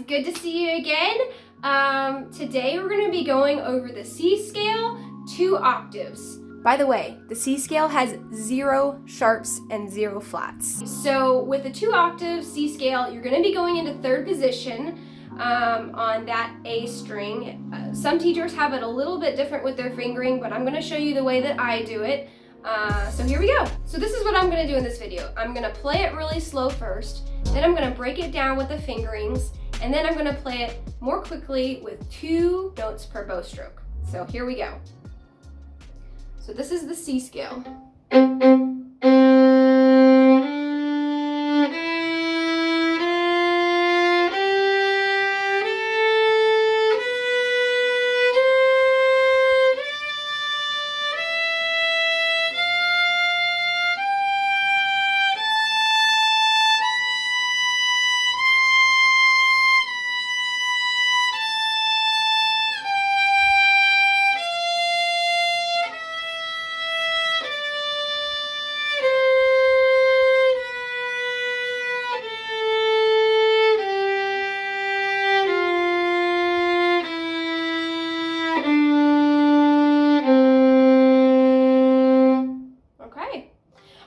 good to see you again. Today we're going to be going over the C scale, 2 octaves. By the way, the C scale has 0 sharps and 0 flats. So with the 2 octaves C scale, you're going to be going into 3rd position on that A string. Some teachers have it a little bit different with their fingering, but I'm going to show you the way that I do it. So here we go. So this is what I'm going to do in this video. I'm going to play it really slow first, then I'm going to break it down with the fingerings, and then I'm going to play it more quickly with 2 notes per bow stroke. So here we go. So this is the C scale.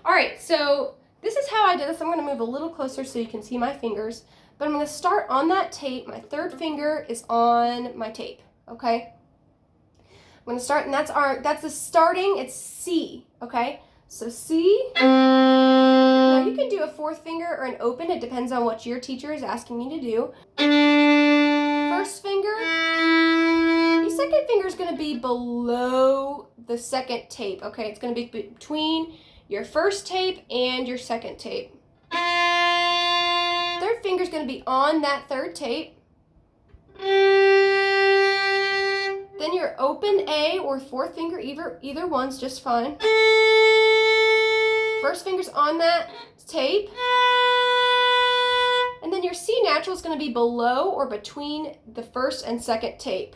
Alright, so this is how I did this. I'm going to move a little closer so you can see my fingers. But I'm going to start on that tape. My 3rd finger is on my tape, okay? I'm going to start, and that's the starting, it's C, okay? So C. Now you can do a 4th finger or an open. It depends on what your teacher is asking you to do. 1st finger. The 2nd finger is going to be below the 2nd tape, okay? It's going to be between your 1st tape and your 2nd tape. 3rd finger is going to be on that 3rd tape. Then your open A or 4th finger, either one's just fine. 1st finger's on that tape. And then your C natural is going to be below or between the 1st and 2nd tape.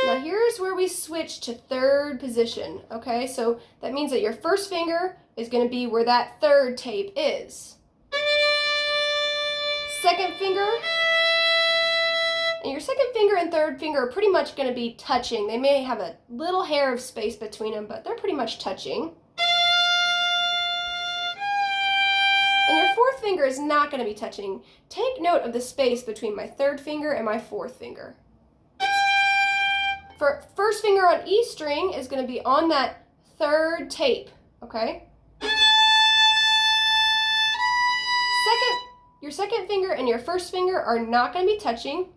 Now here's where we switch to 3rd position, okay? So that means that your 1st finger is going to be where that 3rd tape is. 2nd finger, and your 2nd finger and 3rd finger are pretty much going to be touching. They may have a little hair of space between them, but they're pretty much touching. And your 4th finger is not going to be touching. Take note of the space between my 3rd finger and my 4th finger. For 1st finger on E string is going to be on that 3rd tape, okay? Your 2nd finger and your 1st finger are not going to be touching,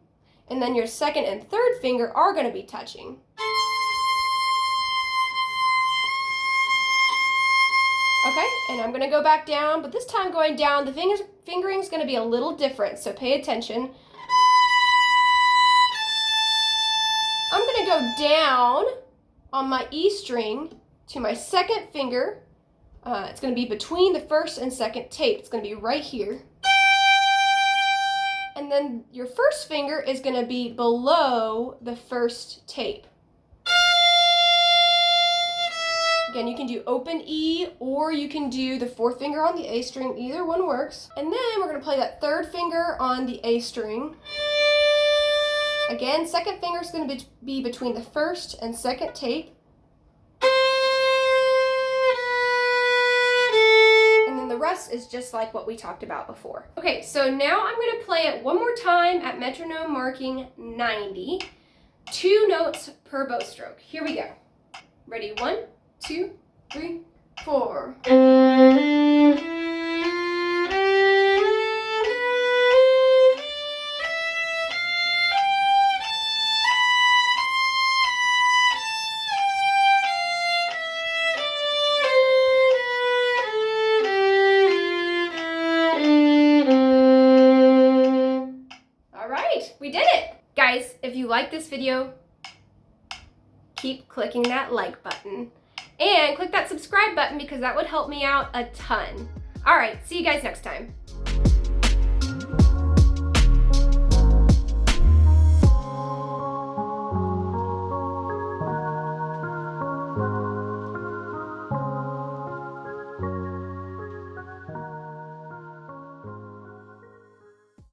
and then your 2nd and 3rd finger are going to be touching. Okay, and I'm going to go back down, but this time going down, the fingering is going to be a little different, so pay attention. I'm going to go down on my E string to my 2nd finger. It's going to be between the 1st and 2nd tape. It's going to be right here. And then your 1st finger is going to be below the 1st tape. Again, you can do open E or you can do the 4th finger on the A string. Either one works. And then we're going to play that 3rd finger on the A string. Again, 2nd finger is going to be between the 1st and 2nd tape. And then the rest is just like what we talked about before. Okay, so now I'm going to play it one more time at metronome marking 90. 2 notes per bow stroke. Here we go. Ready? 1, 2, 3, 4. We did it! Guys, if you like this video, keep clicking that like button. And click that subscribe button because that would help me out a ton. Alright, see you guys next time.